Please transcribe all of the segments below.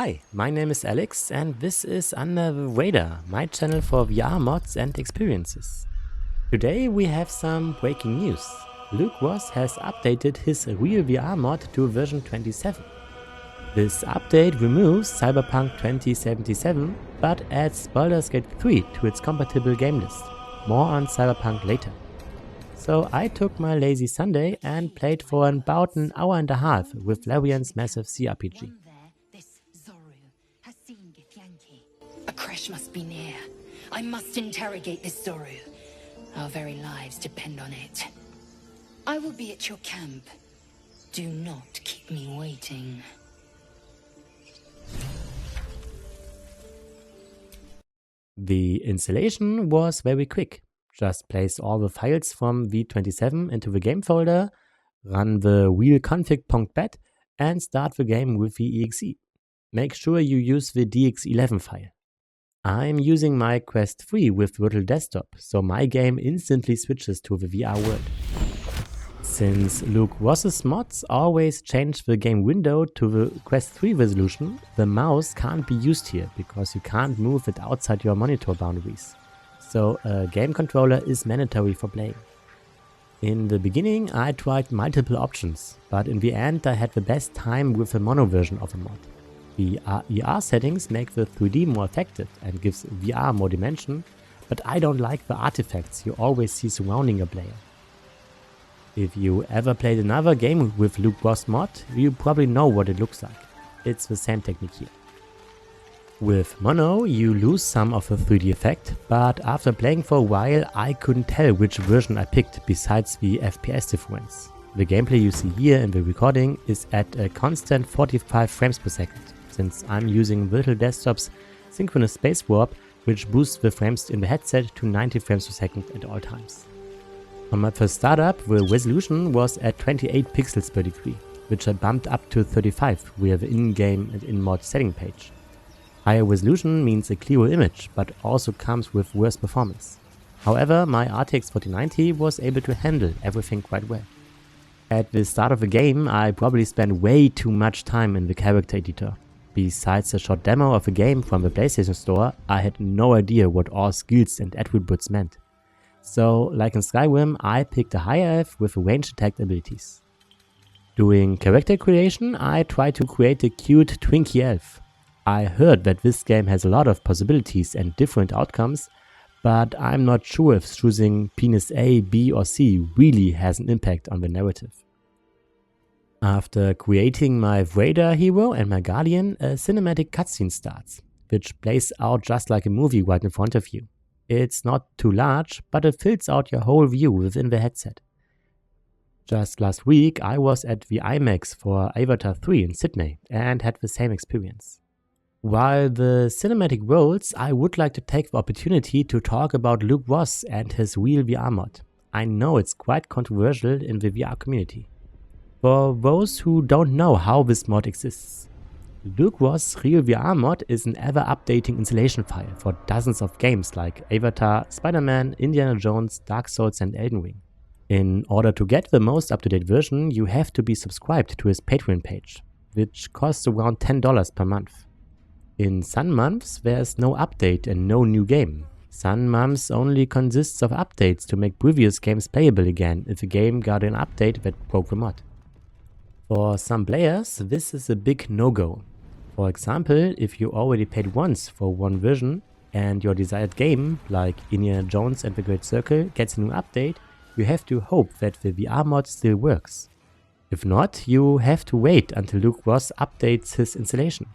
Hi, my name is Alex and this is Under the Radar, my channel for VR mods and experiences. Today we have some breaking news. Luke Ross has updated his Real VR mod to version 27. This update removes Cyberpunk 2077 but adds Baldurs Gate 3 to its compatible game list. More on Cyberpunk later. So I took my lazy Sunday and played for about an hour and a half with Larian's massive CRPG. A crash must be near. I must interrogate this Zoru. Our very lives depend on it. I will be at your camp. Do not keep me waiting. The installation was very quick. Just place all the files from v27 into the game folder, run the real config.bat and start the game with the exe. Make sure you use the dx11 file. I'm using my Quest 3 with Virtual Desktop, so my game instantly switches to the VR world. Since Luke Ross's mods always change the game window to the Quest 3 resolution, the mouse can't be used here because you can't move it outside your monitor boundaries. So a game controller is mandatory for playing. In the beginning I tried multiple options, but in the end I had the best time with the mono version of the mod. The RER settings make the 3D more effective and gives VR more dimension, but I don't like the artifacts you always see surrounding a player. If you ever played another game with Luke Ross mod, you probably know what it looks like. It's the same technique here. With mono, you lose some of the 3D effect, but after playing for a while I couldn't tell which version I picked besides the FPS difference. The gameplay you see here in the recording is at a constant 45 frames per second, since I'm using Virtual Desktop's synchronous space warp, which boosts the frames in the headset to 90 frames per second at all times. On my first startup, the resolution was at 28 pixels per degree, which I bumped up to 35 via the in-game and in-mod setting page. Higher resolution means a clearer image, but also comes with worse performance. However, my RTX 4090 was able to handle everything quite well. At the start of the game, I probably spent way too much time in the character editor. Besides a short demo of the game from the PlayStation Store, I had no idea what all skills and attributes meant. So, like in Skyrim, I picked a high elf with range attack abilities. Doing character creation, I tried to create a cute Twinkie elf. I heard that this game has a lot of possibilities and different outcomes, but I'm not sure if choosing penis A, B or C really has an impact on the narrative. After creating my Radar hero and my guardian, a cinematic cutscene starts, which plays out just like a movie right in front of you. It's not too large, but it fills out your whole view within the headset. Just last week I was at the IMAX for Avatar 3 in Sydney and had the same experience. While the cinematic rolls, I would like to take the opportunity to talk about Luke Ross and his Real VR mod. I know it's quite controversial in the VR community. For those who don't know how this mod exists, Luke Ross Real VR mod is an ever-updating installation file for dozens of games like Avatar, Spider-Man, Indiana Jones, Dark Souls and Elden Ring. In order to get the most up-to-date version, you have to be subscribed to his Patreon page, which costs around $10 per month. In some months there's no update and no new game. Some months only consists of updates to make previous games playable again if a game got an update that broke the mod. For some players, this is a big no-go. For example, if you already paid once for one version and your desired game, like Indiana Jones and the Great Circle, gets a new update, you have to hope that the VR mod still works. If not, you have to wait until Luke Ross updates his installation.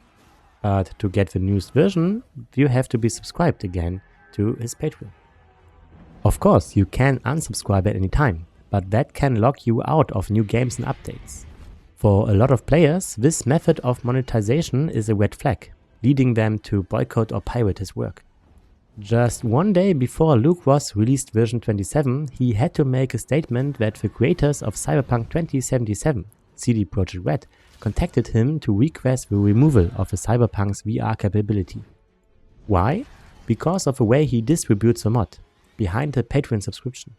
But to get the newest version, you have to be subscribed again to his Patreon. Of course, you can unsubscribe at any time, but that can lock you out of new games and updates. For a lot of players, this method of monetization is a red flag, leading them to boycott or pirate his work. Just one day before Luke Ross released version 27, he had to make a statement that the creators of Cyberpunk 2077, CD Projekt Red, contacted him to request the removal of the Cyberpunk's VR capability. Why? Because of the way he distributes the mod, behind the Patreon subscription.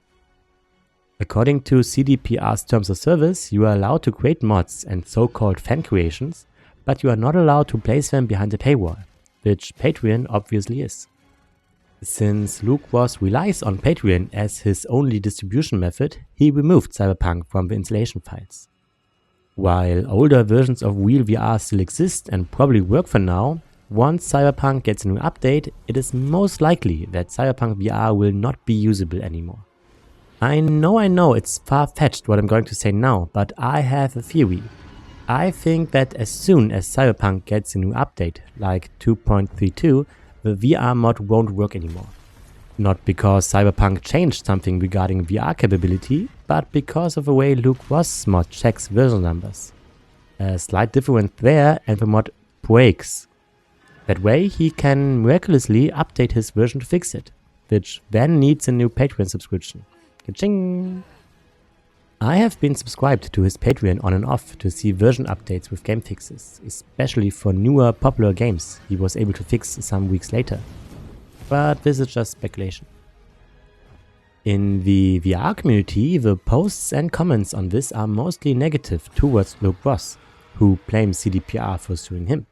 According to CDPR's terms of service, you are allowed to create mods and so-called fan creations, but you are not allowed to place them behind a paywall, which Patreon obviously is. Since Luke Ross relies on Patreon as his only distribution method, he removed Cyberpunk from the installation files. While older versions of Real VR still exist and probably work for now, once Cyberpunk gets a new update, it is most likely that Cyberpunk VR will not be usable anymore. I know it's far-fetched what I'm going to say now, but I have a theory. I think that as soon as Cyberpunk gets a new update, like 2.32, the VR mod won't work anymore. Not because Cyberpunk changed something regarding VR capability, but because of the way Luke Ross' mod checks version numbers. A slight difference there and the mod breaks. That way he can miraculously update his version to fix it, which then needs a new Patreon subscription. Ka-ching! I have been subscribed to his Patreon on and off to see version updates with game fixes, especially for newer popular games he was able to fix some weeks later. But this is just speculation. In the VR community, the posts and comments on this are mostly negative towards Luke Ross, who blames CDPR for suing him.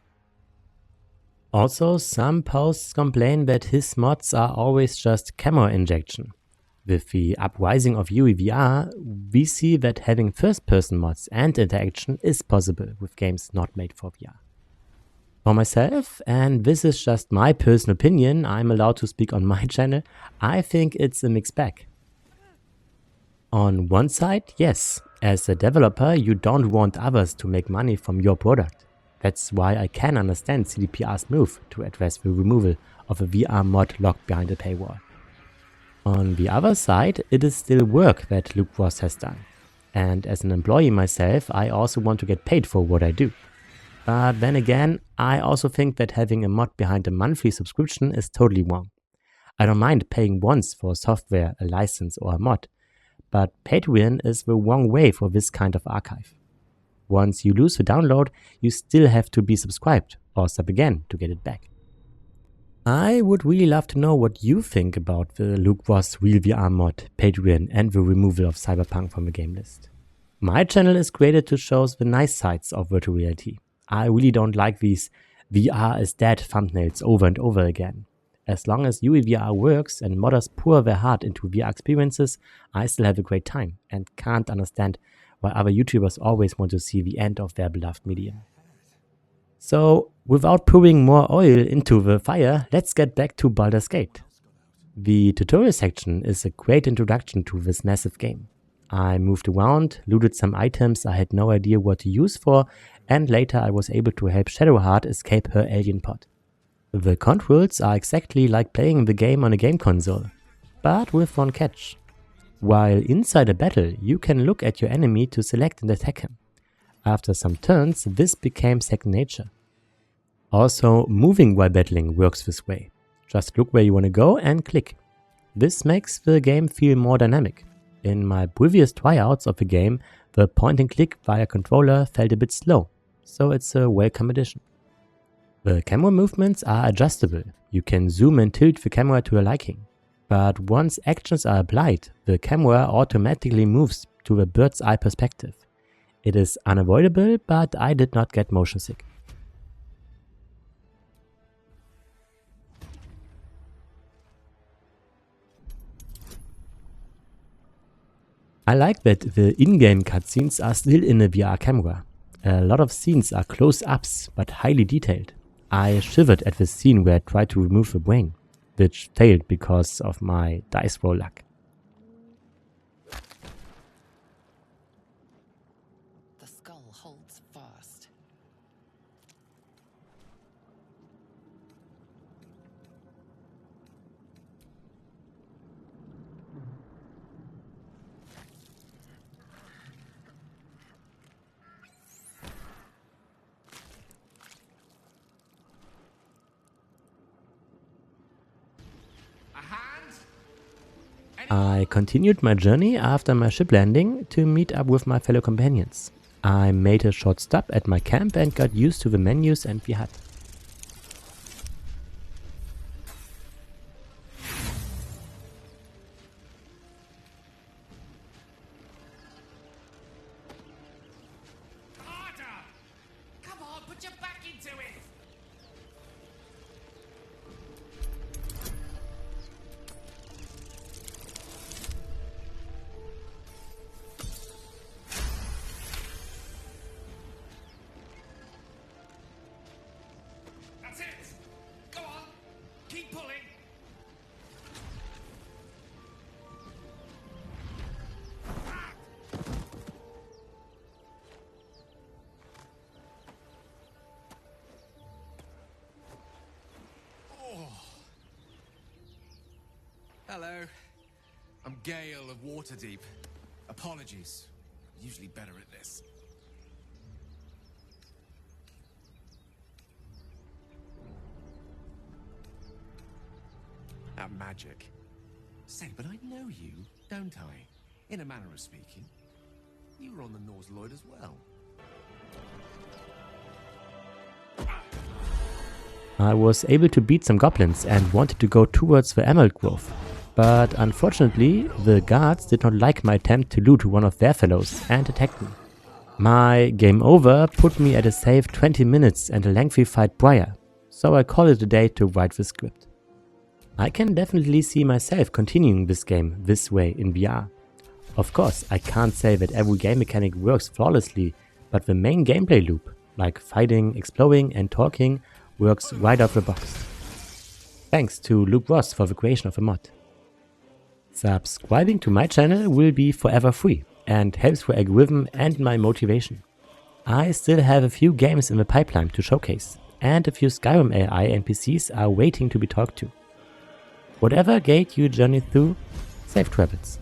Also, some posts complain that his mods are always just camera injection. With the uprising of UEVR, we see that having first-person mods and interaction is possible with games not made for VR. For myself, and this is just my personal opinion, I'm allowed to speak on my channel, I think it's a mixed bag. On one side, yes, as a developer you don't want others to make money from your product. That's why I can understand CDPR's move to address the removal of a VR mod locked behind a paywall. On the other side, it is still work that Luke Ross has done. And as an employee myself, I also want to get paid for what I do. But then again, I also think that having a mod behind a monthly subscription is totally wrong. I don't mind paying once for software, a license or a mod, but Patreon is the wrong way for this kind of archive. Once you lose the download, you still have to be subscribed or sub again to get it back. I would really love to know what you think about the Luke Ross Real VR mod, Patreon, and the removal of Cyberpunk from the game list. My channel is created to show the nice sides of virtual reality. I really don't like these VR is dead thumbnails over and over again. As long as UEVR works and modders pour their heart into VR experiences, I still have a great time and can't understand why other YouTubers always want to see the end of their beloved medium. So, without pouring more oil into the fire, let's get back to Baldurs Gate. The tutorial section is a great introduction to this massive game. I moved around, looted some items I had no idea what to use for, and later I was able to help Shadowheart escape her alien pod. The controls are exactly like playing the game on a game console, but with one catch. While inside a battle, you can look at your enemy to select and attack him. After some turns, this became second nature. Also, moving while battling works this way. Just look where you want to go and click. This makes the game feel more dynamic. In my previous tryouts of the game, the point and click via controller felt a bit slow, so it's a welcome addition. The camera movements are adjustable. You can zoom and tilt the camera to your liking. But once actions are applied, the camera automatically moves to the bird's eye perspective. It is unavoidable, but I did not get motion sick. I like that the in-game cutscenes are still in a VR camera. A lot of scenes are close-ups, but highly detailed. I shivered at the scene where I tried to remove the brain, which failed because of my dice roll luck. The skull holds fast. I continued my journey after my ship landing to meet up with my fellow companions. I made a short stop at my camp and got used to the menus and the hut. Harder! Come on, put your back Keep pulling. Hello. I'm Gale of Waterdeep. Apologies. I'm usually better at this. That magic. Say, but I know you, don't I? In a manner of speaking. You were on the Norse Lloyd as well. I was able to beat some goblins and wanted to go towards the Emerald Grove. But unfortunately, the guards did not like my attempt to loot one of their fellows and attacked me. My game over put me at a safe 20 minutes and a lengthy fight prior, so I called it a day to write the script. I can definitely see myself continuing this game this way in VR. Of course, I can't say that every game mechanic works flawlessly, but the main gameplay loop, like fighting, exploring and talking, works right out of the box. Thanks to Luke Ross for the creation of the mod. Subscribing to my channel will be forever free and helps the algorithm and my motivation. I still have a few games in the pipeline to showcase, and a few Skyrim AI NPCs are waiting to be talked to. Whatever gate you journey through, safe travels.